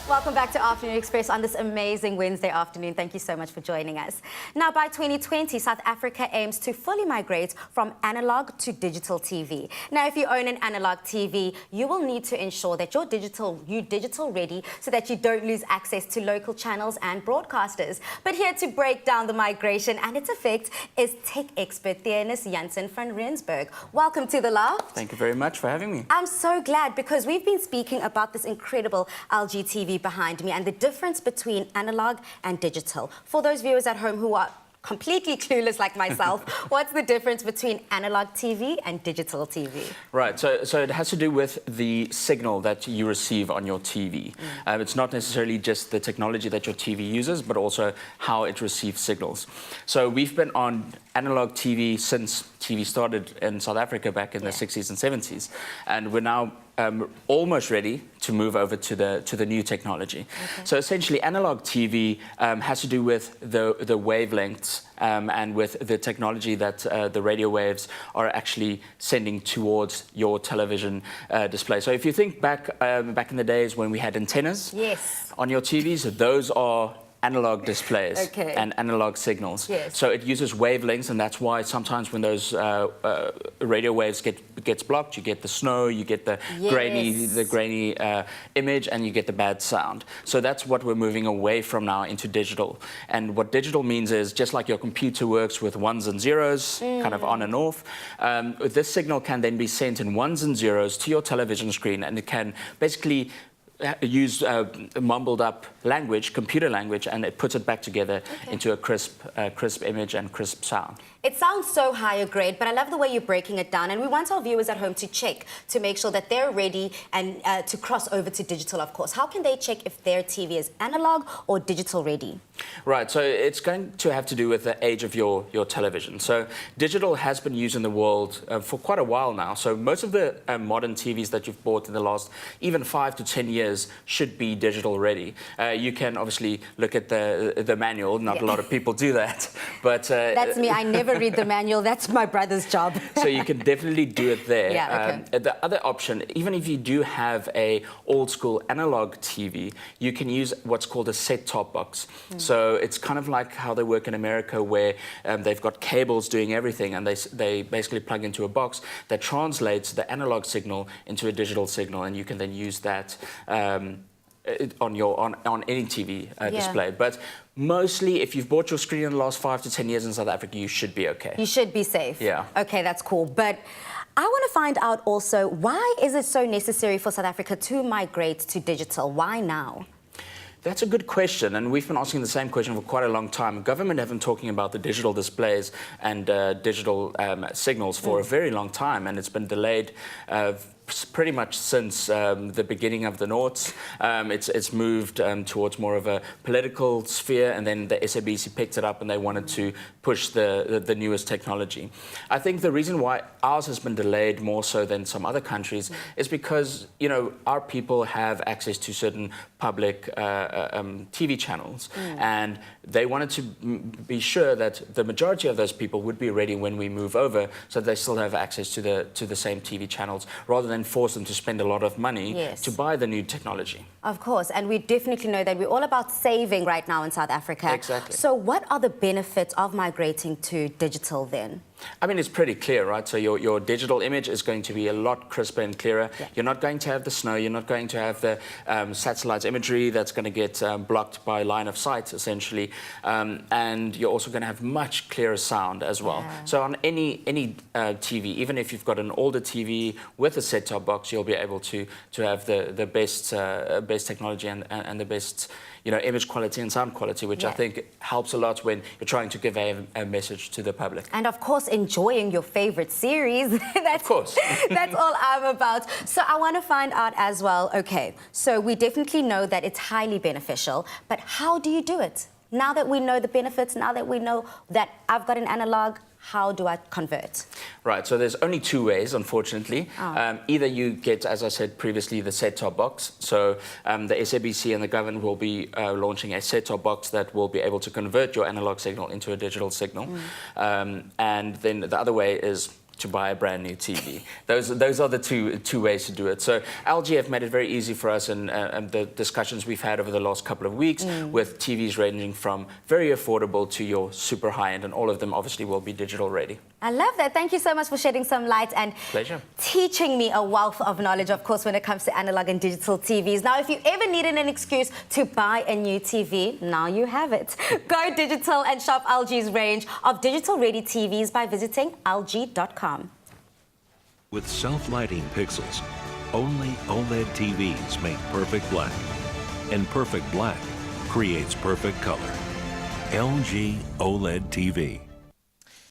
Welcome back to Afternoon Express on this amazing Wednesday afternoon. Thank you so much for joining us. Now, by 2020, South Africa aims to fully migrate from analog to digital TV. Now, if you own an analog TV, you will need to ensure that you're digital ready so that you don't lose access to local channels and broadcasters. But here to break down the migration and its effects is tech expert Leigh-Anne Jansen van Rensburg. Welcome to The Loft. Thank you very much for having me. I'm so glad because we've been speaking about this incredible LG TV behind me and the difference between analog and digital. For those viewers at home who are completely clueless like myself, what's the difference between analog TV and digital TV? Right, so it has to do with the signal that you receive on your TV. It's not necessarily just the technology that your TV uses, but also how it receives signals. So we've been on analog TV since TV started in South Africa back in the 60s and 70s, and we're now almost ready to move over to the new technology. Okay. So essentially, analog TV has to do with the wavelengths and with the technology that the radio waves are actually sending towards your television display. So if you think back in the days when we had antennas on your TVs, those are analog displays and analog signals. Yes. So it uses wavelengths, and that's why sometimes when those radio waves gets blocked, you get the snow, you get the grainy image, and you get the bad sound. So that's what we're moving away from now into digital. And what digital means is just like your computer works with ones and zeros, kind of on and off, this signal can then be sent in ones and zeros to your television screen, and it can basically use mumbled up language, computer language, and it puts it back together into a crisp image and crisp sound. It sounds so higher grade, but I love the way you're breaking it down, and we want our viewers at home to check to make sure that they're ready and to cross over to digital, of course. How can they check if their TV is analog or digital ready? Right, so it's going to have to do with the age of your television. So digital has been used in the world for quite a while now. So most of the modern TVs that you've bought in the last even 5 to 10 years should be digital ready. You can obviously look at the manual. Not a lot of people do that, but that's me. I never read the manual. That's my brother's job. So you can definitely do it there. The other option, even if you do have a old school analog TV, you can use what's called a set-top box. So it's kind of like how they work in America, where they've got cables doing everything, and they basically plug into a box that translates the analog signal into a digital signal, and you can then use that on any TV display. But mostly, if you've bought your screen in the last 5 to 10 years in South Africa, you should be okay. You should be safe. Yeah. Okay, that's cool. But I want to find out also, why is it so necessary for South Africa to migrate to digital? Why now? That's a good question, and we've been asking the same question for quite a long time. Government have been talking about the digital displays and digital signals for a very long time, and it's been delayed pretty much since the beginning of the noughts. It's moved towards more of a political sphere, and then the SABC picked it up and they wanted to push the newest technology. I think the reason why ours has been delayed more so than some other countries is because, you know, our people have access to certain public TV channels, and they wanted to be sure that the majority of those people would be ready when we move over, so they still have access to the same TV channels, rather than force them to spend a lot of money to buy the new technology. Of course, and we definitely know that we're all about saving right now in South Africa. Exactly. So what are the benefits of migrating to digital then? I mean, it's pretty clear, right? So your digital image is going to be a lot crisper and clearer. You're not going to have the snow, you're not going to have the satellite imagery that's going to get blocked by line of sight, essentially. And you're also going to have much clearer sound as well. So on any TV, even if you've got an older TV with a set-top box, you'll be able to have the best technology and the best, you know, image quality and sound quality, which I think helps a lot when you're trying to give a message to the public. And of course, enjoying your favorite series. Of course. That's all I'm about. So I want to find out as well, okay, so we definitely know that it's highly beneficial, but how do you do it? Now that we know the benefits, now that we know that I've got an analog, how do I convert? Right, so there's only two ways, unfortunately. Either you get, as I said previously, the set-top box. So the SABC and the government will be launching a set-top box that will be able to convert your analog signal into a digital signal. And then the other way is to buy a brand new TV. Those are the two ways to do it. So LG have made it very easy for us, and the discussions we've had over the last couple of weeks with TVs ranging from very affordable to your super high-end, and all of them obviously will be digital ready. I love that. Thank you so much for shedding some light and Pleasure. teaching me a wealth of knowledge, of course, when it comes to analog and digital TVs. Now, if you ever needed an excuse to buy a new TV, now you have it. Go digital and shop LG's range of digital-ready TVs by visiting LG.com. With self-lighting pixels, only OLED TVs make perfect black. And perfect black creates perfect color. LG OLED TV.